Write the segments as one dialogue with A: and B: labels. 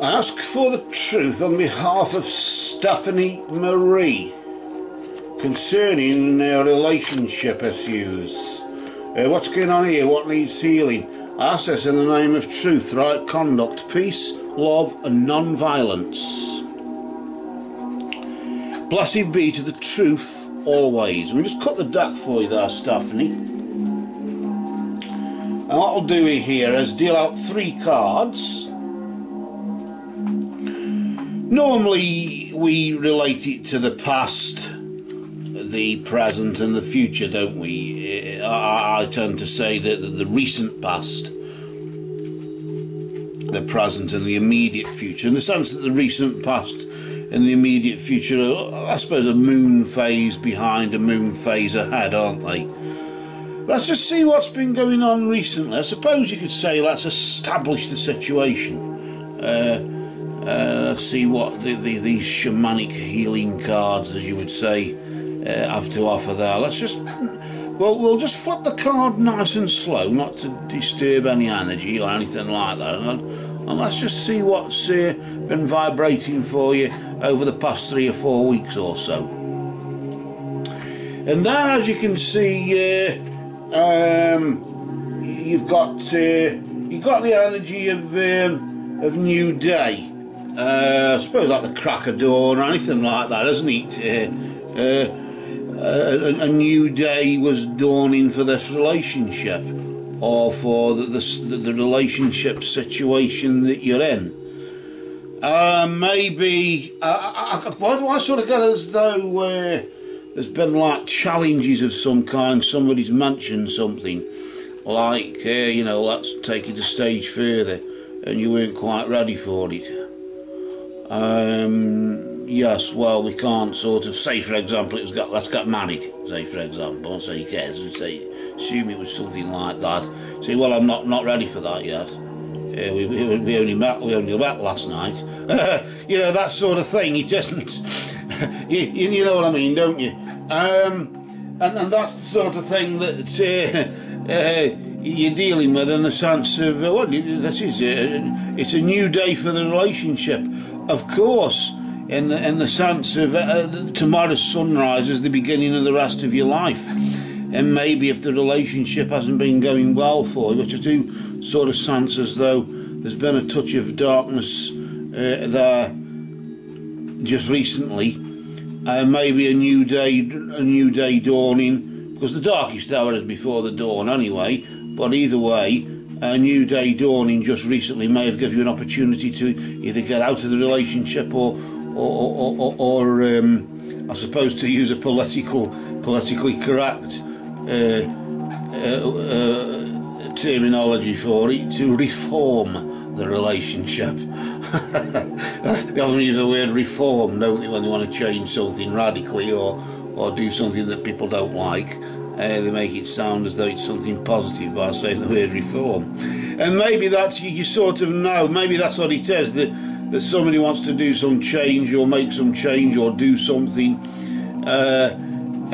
A: I ask for the truth on behalf of Stephanie Marie concerning our relationship issues. What's going on here? What needs healing? I ask this in the name of truth, right conduct, peace, love and non-violence. Blessed be to the truth always. We just cut the deck for you there, Stephanie. And what I'll do here is deal out 3 cards. Normally we relate it to the past, the present and the future, don't we? I tend to say that the recent past, the present and the immediate future, in the sense that the recent past and the immediate future are, I suppose, a moon phase behind, a moon phase ahead, aren't they? Let's just see what's been going on recently. I suppose you could say let's establish the situation. Let's see what these shamanic healing cards, as you would say, have to offer there. Let's just, well, we'll just flip the card nice and slow, not to disturb any energy or anything like that. And let's just see what's been vibrating for you over the past 3 or 4 weeks or so. And then, as you can see, you've got the energy of new day. I suppose like the crack of dawn or anything like that, isn't it? A new day was dawning for this relationship, or for the relationship situation that you're in. Maybe why do I sort of get as though there's been like challenges of some kind? Somebody's mentioned something like, you know, let's take it a stage further, and you weren't quite ready for it. Yes, well, we can't sort of say, for example, let's get married, say, for example, say it is, and say, assume it was something like that. Say, well, I'm not ready for that yet. We only met last night. You know, that sort of thing. It isn't. you know what I mean, don't you? And that's the sort of thing that you're dealing with, in the sense of it's a new day for the relationship. Of course, in the sense of tomorrow's sunrise is the beginning of the rest of your life. And maybe if the relationship hasn't been going well for you, which I do sort of sense as though there's been a touch of darkness there just recently, maybe a new day dawning, because the darkest hour is before the dawn anyway. But either way, a new day dawning just recently may have given you an opportunity to either get out of the relationship or I suppose, to use a politically correct terminology for it, to reform the relationship. They often use the word reform, don't they, when they want to change something radically or do something that people don't like. They make it sound as though it's something positive by saying the word reform. And maybe that's, you sort of know, maybe that's what it is, that somebody wants to do some change or make some change or do something,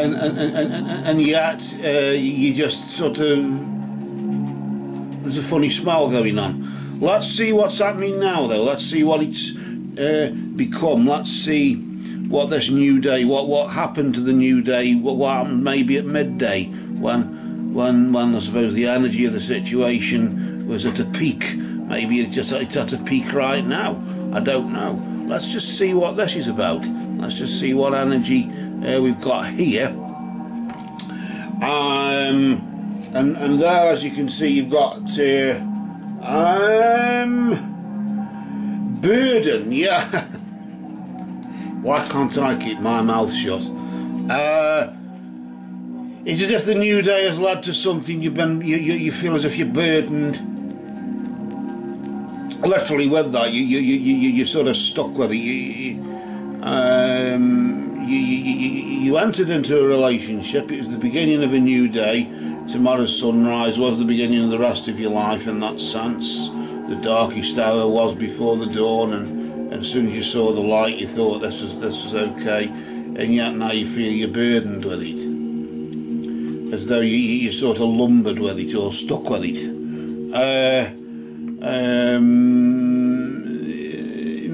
A: and yet you just sort of, there's a funny smell going on. Let's see what's happening now, though. Let's see what it's become. Let's see what this new day, what happened to the new day, what happened maybe at midday, when I suppose the energy of the situation was at a peak. Maybe it's at a peak right now. I don't know. Let's just see what this is about. Let's just see what energy we've got here. And there, as you can see, you've got burden. Yeah. Why can't I keep my mouth shut? It's as if the new day has led to something you feel as if you're burdened. Literally with that, you're sort of stuck with it. You entered into a relationship. It was the beginning of a new day. Tomorrow's sunrise was the beginning of the rest of your life in that sense. The darkest hour was before the dawn, and as soon as you saw the light, you thought this was okay, and yet now you feel you're burdened with it, as though you're sort of lumbered with it or stuck with it.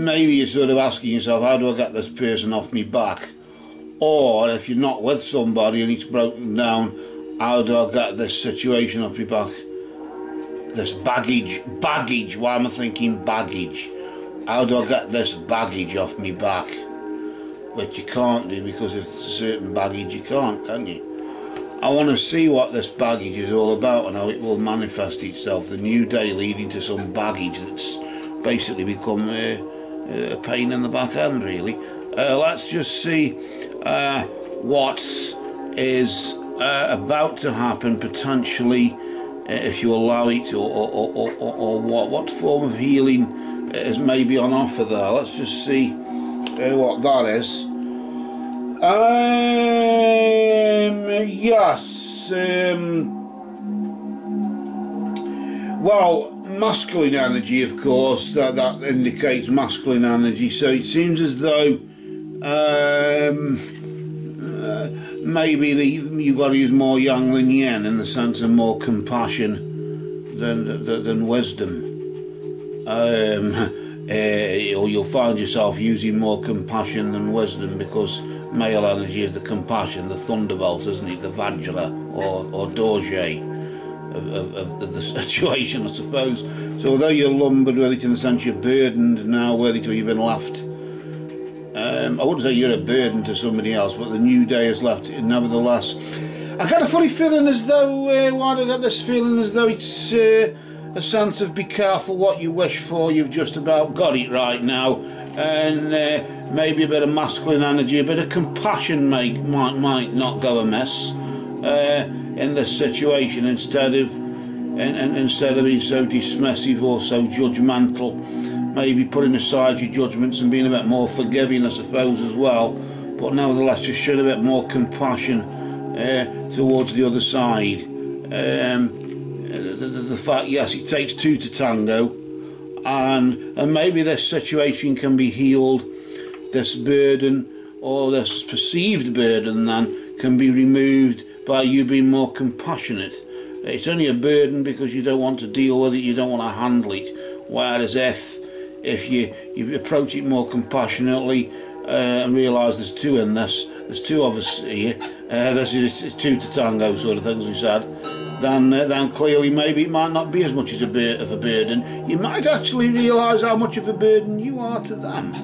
A: maybe you're sort of asking yourself, how do I get this person off me back? Or if you're not with somebody and it's broken down, how do I get this situation off me back? This baggage, why am I thinking baggage? How do I get this baggage off me back? But you can't do, because if it's a certain baggage you can't, can you? I want to see what this baggage is all about and how it will manifest itself. The new day leading to some baggage that's basically become a pain in the back end, really. Let's just see what is about to happen potentially, if you allow it, or what form of healing is maybe on offer there. Let's just see what that is. Yes. Well, masculine energy, of course. That indicates masculine energy. So it seems as though maybe you've got to use more yang than yin, in the sense of more compassion than wisdom. Or you'll find yourself using more compassion than wisdom, because male energy is the compassion, the thunderbolt, isn't it? The Vajra or Dorje of the situation, I suppose. So although you're lumbered with it, in the sense you're burdened now with it, or you've been left, I wouldn't say you're a burden to somebody else, but the new day has left it nevertheless. I get a funny feeling as though, why do I get this feeling as though it's a sense of be careful what you wish for, you've just about got it right now, and maybe a bit of masculine energy, a bit of compassion might not go amiss in this situation, instead of being so dismissive or so judgmental. Maybe putting aside your judgments and being a bit more forgiving, I suppose, as well, but nevertheless just showing a bit more compassion towards the other side. The fact, yes, it takes two to tango, and maybe this situation can be healed, this burden, or this perceived burden then, can be removed by you being more compassionate. It's only a burden because you don't want to deal with it, you don't want to handle it, whereas if you approach it more compassionately and realise there's two in this, there's two of us here, this is two to tango sort of things we said, then clearly maybe it might not be as much as a burden. You might actually realise how much of a burden you are to them.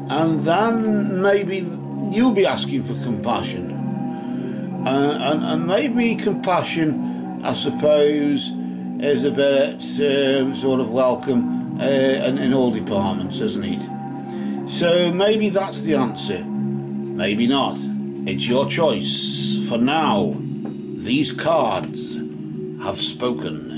A: And then maybe you'll be asking for compassion. And maybe compassion, I suppose, is a bit sort of welcome in all departments, isn't it? So maybe that's the answer. Maybe not. It's your choice. For now, these cards have spoken.